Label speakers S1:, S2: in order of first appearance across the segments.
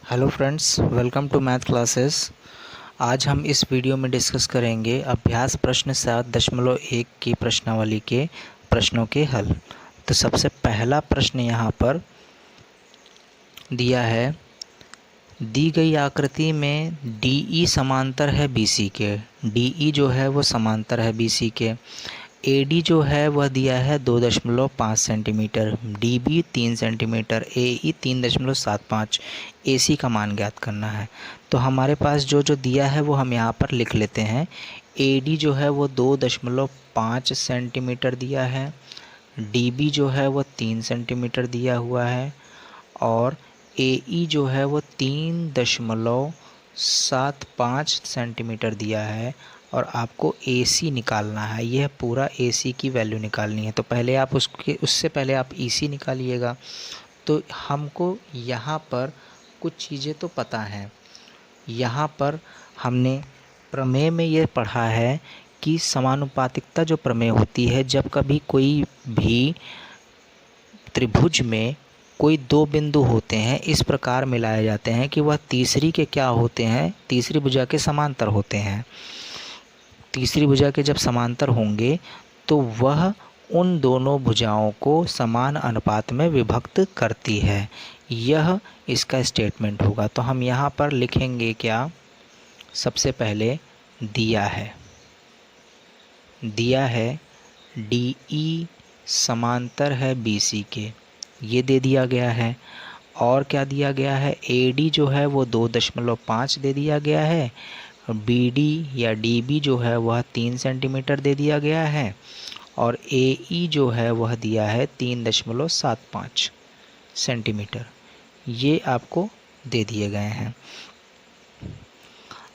S1: Hello friends, welcome to math classes. आज हम इस वीडियो में डिस्कस करेंगे अभ्यास प्रश्न 7.1 की प्रश्नावली के प्रश्नों के हल। तो सबसे पहला प्रश्न यहाँ पर दिया है, दी गई आकृति में DE समांतर है BC के। DE जो है वो समांतर है BC के। AD जो है वह दिया है 2.5 centimetre, DB 3 centimetre, AE 3.75। AC का मान ज्ञात करना है। तो हमारे पास जो जो दिया है वो हम यहाँ पर लिख लेते हैं। AD जो है वो 2.5 सेंटीमीटर दिया है, DB जो है वो 3 सेंटीमीटर दिया हुआ है और AE जो है वो 3.75 सेंटीमीटर दिया है और आपको AC निकालना है। यह पूरा AC की वैल्यू निकालनी है। तो पहले आप उससे पहले आप EC निकालिएगा। तो हमको यहाँ पर कुछ चीज़ें तो पता हैं। यहाँ पर हमने प्रमेय में ये पढ़ा है कि समानुपातिकता जो प्रमेय होती है, जब कभी कोई भी त्रिभुज में कोई दो बिंदु होते हैं इस प्रकार मिलाए जाते हैं कि वह तीसरी के क्या होते हैं, तीसरी भुजा के समांतर होते हैं। तीसरी भुजा के जब समांतर होंगे तो वह उन दोनों भुजाओं को समान अनुपात में विभक्त करती है। यह इसका स्टेटमेंट होगा। तो हम यहाँ पर लिखेंगे क्या, सबसे पहले दिया है DE समांतर है BC के, ये दे दिया गया है। और क्या दिया गया है, AD जो है वो 2.5 दे दिया गया है, BD या DB जो है वह 3 सेंटीमीटर दे दिया गया है और AE जो है वह दिया है 3.75 सेंटीमीटर। ये आपको दे दिए गए हैं।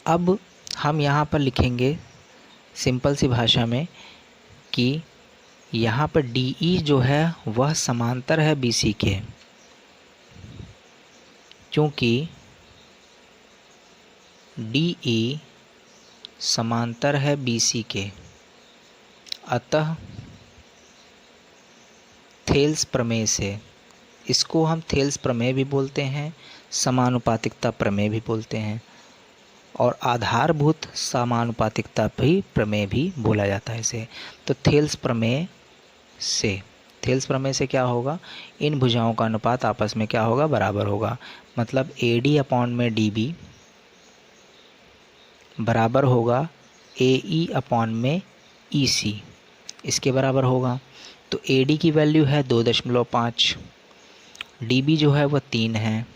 S1: अब हम यहाँ पर लिखेंगे सिंपल सी भाषा में कि यहाँ पर DE जो है वह समांतर है BC के, क्योंकि DE समांतर है BC के, अतः थेल्स प्रमेय से, इसको हम थेल्स प्रमेय भी बोलते हैं, समानुपातिकता प्रमेय भी बोलते हैं और आधारभूत समानुपातिकता भी प्रमेय भी बोला जाता है इसे। तो थेल्स प्रमेय से क्या होगा, इन भुजाओं का अनुपात आपस में क्या होगा, बराबर होगा। मतलब AD अपॉन में DB बराबर होगा AE अपॉन में EC, इसके बराबर होगा। तो AD की वैल्यू है 2.5, DB जो है वह 3 है,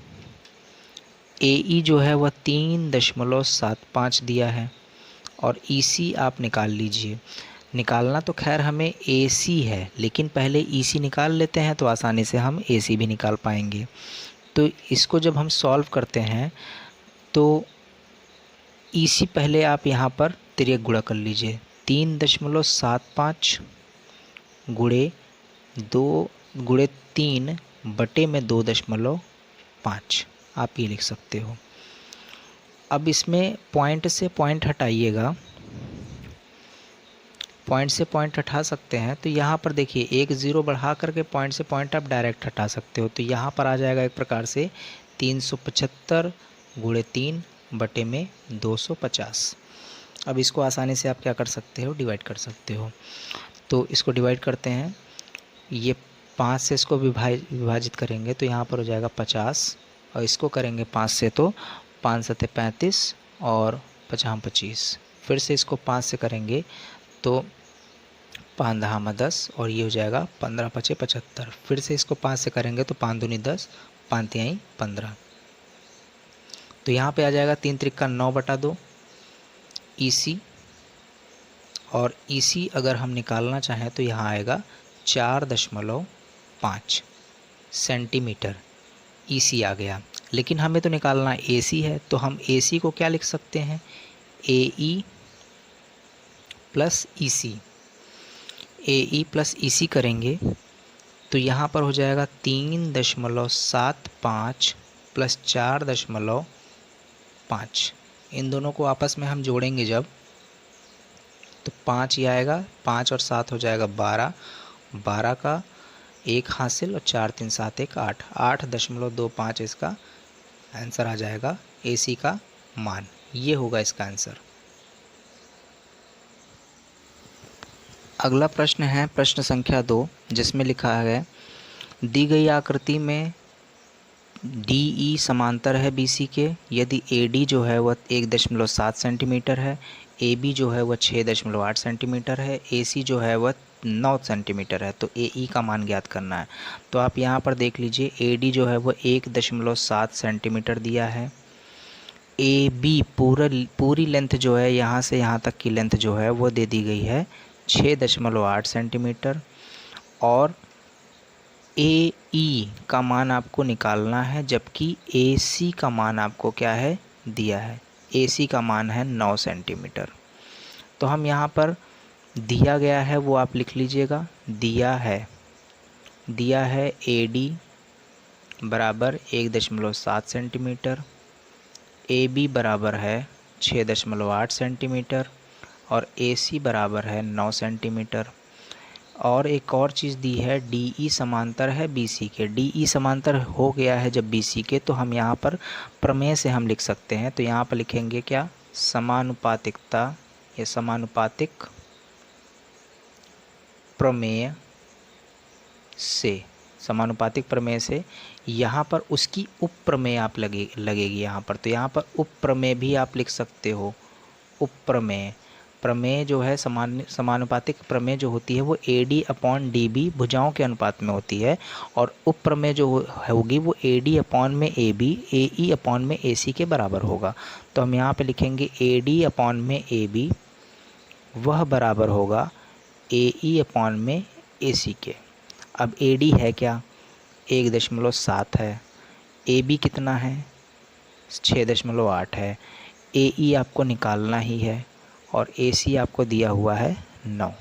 S1: AE जो है वह 3.75 दिया है और EC आप निकाल लीजिए। निकालना तो खैर हमें AC है, लेकिन पहले EC निकाल लेते हैं तो आसानी से हम AC भी निकाल पाएंगे। तो इसको जब हम सॉल्व करते हैं तो EC पहले आप यहाँ पर तिर्यक गुणा कर लीजिए। 3.75 गुणे 3 बटे में 2.5 आप ये लिख सकते हो। अब इसमें पॉइंट से पॉइंट हटाइएगा, पॉइंट से पॉइंट हटा सकते हैं। तो यहाँ पर देखिए एक ज़ीरो बढ़ा करके पॉइंट से पॉइंट आप डायरेक्ट हटा सकते हो। तो यहाँ पर आ जाएगा एक प्रकार से 375 गुणे 3 बटे में 250। अब इसको आसानी से आप क्या कर सकते हो, डिवाइड कर सकते हो। तो इसको डिवाइड करते हैं, ये 5 से इसको विभाजित करेंगे तो यहाँ पर हो जाएगा 50 और इसको करेंगे 5 से तो 5 सते 35 और 5 25। फिर से इसको 5 से करेंगे तो 5 दहा 10 और ये हो जाएगा 15 पचे 75। फिर से इसको 5 से करेंगे तो 5 दूनी 10, 5 तिहाई 15। तो यहाँ पे आ जाएगा 3 त्रिका 9/2 EC, और EC अगर हम निकालना चाहें तो यहाँ आएगा 4.5 सेंटीमीटर EC आ गया। लेकिन हमें तो निकालना AC है, तो हम AC को क्या लिख सकते हैं, AE plus EC। AE plus EC करेंगे तो यहाँ पर हो जाएगा 3.75 प्लस 4.5। इन दोनों को आपस में हम जोड़ेंगे जब तो 5 ही आएगा, 5 और 7 हो जाएगा 12, 12 का 1 हासिल और 4 3 7 1 8, 8.25 इसका आंसर आ जाएगा AC का मान, ये होगा इसका आंसर। अगला प्रश्न है प्रश्न संख्या 2, जिसमें लिखा है दी गई आकृति में DE समांतर है BC के यदि AD जो है वह 1.7 सेंटीमीटर है, AB जो है वह 6.8 सेंटीमीटर है, AC जो है वह 9 सेंटीमीटर है, तो AE का मान ज्ञात करना है। तो आप यहाँ पर देख लीजिए AD जो है वह 1.7 सेंटीमीटर दिया है, AB पूरी लेंथ जो है यहाँ से यहाँ तक की लेंथ जो है वो दे दी गई है 6.8 सेंटीमीटर, और AE का मान आपको निकालना है, जबकि AC का मान आपको क्या है दिया है, AC का मान है 9 सेंटीमीटर। तो हम यहाँ पर दिया गया है वो आप लिख लीजिएगा, दिया है AD बराबर 1.7 सेंटीमीटर, AB बराबर है 6.8 सेंटीमीटर और AC बराबर है 9 सेंटीमीटर। और एक और चीज़ दी है DE समांतर है BC के। DE समांतर हो गया है जब BC के, तो हम यहाँ पर प्रमेय से हम लिख सकते हैं। तो यहाँ पर लिखेंगे क्या, समानुपातिकता, ये समानुपातिक प्रमेय से, समानुपातिक प्रमेय से यहाँ पर उसकी उप प्रमेय आप लगेगी यहाँ पर। तो यहाँ पर उप प्रमेय भी आप लिख सकते हो। उप प्रमेय, प्रमेय जो है समानुपातिक प्रमेय जो होती है वो AD/DB भुजाओं के अनुपात में होती है, और उप प्रमेय जो होगी वो AD/AB AE/AC के बराबर होगा। तो हम यहाँ पे लिखेंगे AD/AB वह बराबर होगा AE/AC के। अब AD है क्या, 1.7 है, AB कितना है 6.8 है, AE आपको निकालना ही है, और AC आपको दिया हुआ है 9।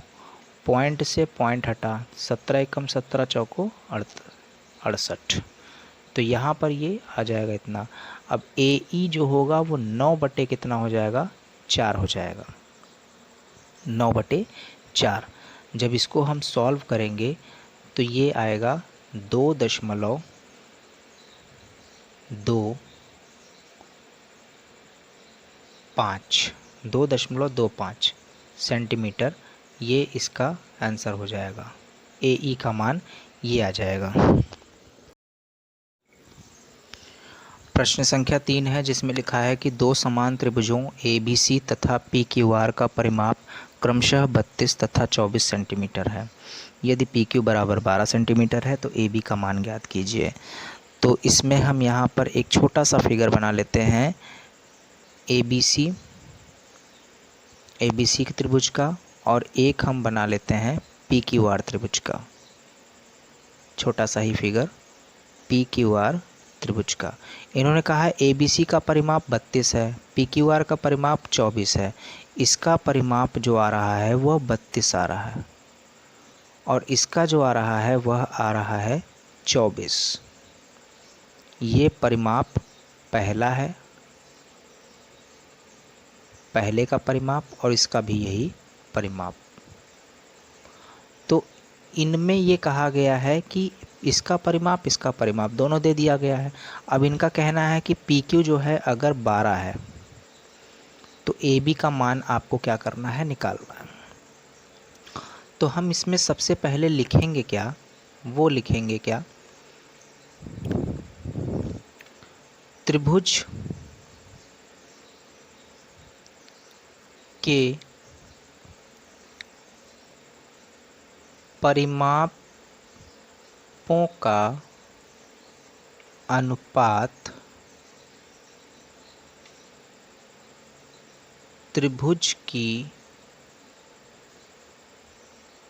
S1: पॉइंट से पॉइंट हटा, 17 एकम 17 चौको 68, तो यहाँ पर ये आ जाएगा इतना। अब AE जो होगा वो 9 बटे कितना हो जाएगा, 4 हो जाएगा, 9/4। जब इसको हम सॉल्व करेंगे तो ये आएगा 2.25 सेंटीमीटर, ये इसका आंसर हो जाएगा। AE का मान ये आ जाएगा। प्रश्न संख्या 3 है, जिसमें लिखा है कि दो समान त्रिभुजों ABC तथा PQR का परिमाप क्रमशः 32 तथा 24 सेंटीमीटर है। यदि PQ बराबर 12 सेंटीमीटर है तो AB का मान ज्ञात कीजिए। तो इसमें हम यहाँ पर एक छोटा सा फिगर बना लेते हैं ABC के त्रिभुज का, और एक हम बना लेते हैं PQR त्रिभुज का, छोटा सा ही फिगर PQR त्रिभुज का। इन्होंने कहा है ABC का परिमाप 32 है, PQR का परिमाप 24 है, इसका परिमाप जो आ रहा है वह 32 आ रहा है, और इसका जो आ रहा है वह आ रहा है 24। ये परिमाप पहला है, पहले का परिमाप, और इसका भी यही परिमाप। तो इनमें ये कहा गया है कि इसका परिमाप दोनों दे दिया गया है। अब इनका कहना है कि PQ जो है अगर 12 है तो AB का मान आपको क्या करना है, निकालना है। तो हम इसमें सबसे पहले लिखेंगे क्या, वो लिखेंगे क्या, त्रिभुज के परिमापों का अनुपात त्रिभुज की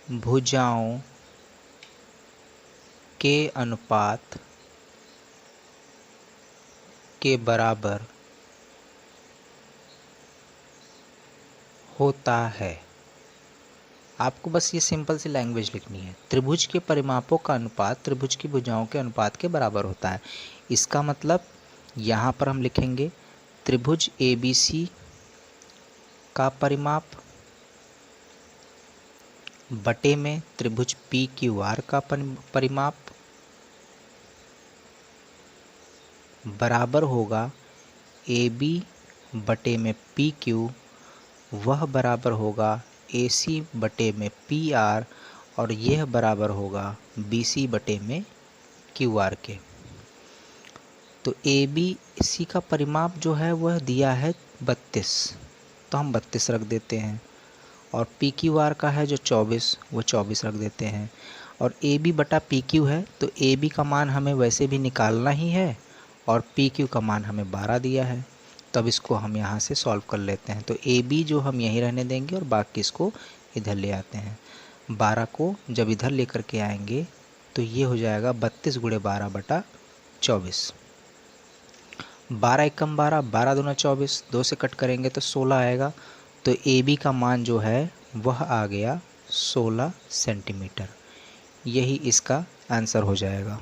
S1: भुजाओं के अनुपात के बराबर होता है। आपको बस ये सिंपल सी लैंग्वेज लिखनी है, त्रिभुज के परिमापों का अनुपात त्रिभुज की भुजाओं के अनुपात के बराबर होता है। इसका मतलब यहाँ पर हम लिखेंगे त्रिभुज ABC का परिमाप बटे में त्रिभुज PQR का परिमाप बराबर होगा ए बी बटे में पी क्यू, वह बराबर होगा ए सी बटे में पी आर, और यह बराबर होगा बी सी बटे में क्यू आर के। तो ए बी सी का परिमाप जो है वह दिया है 32, तो हम 32 रख देते हैं, और पी क्यू आर का है जो 24, वो 24 रख देते हैं। और ए बी बटा पी क्यू है, तो ए बी का मान हमें वैसे भी निकालना ही है, और पी क्यू का मान हमें 12 दिया है। तब इसको हम यहाँ से सॉल्व कर लेते हैं। तो ए बी जो हम यहीं रहने देंगे और बाकी इसको इधर ले आते हैं। 12 को जब इधर लेकर के आएंगे तो ये हो जाएगा 32 गुणे 12 बटा 24। 12 एकम 12, 12 दूना 24, 2 से कट करेंगे तो 16 आएगा। तो ए बी का मान जो है वह आ गया 16 सेंटीमीटर। यही इसका आंसर हो जाएगा।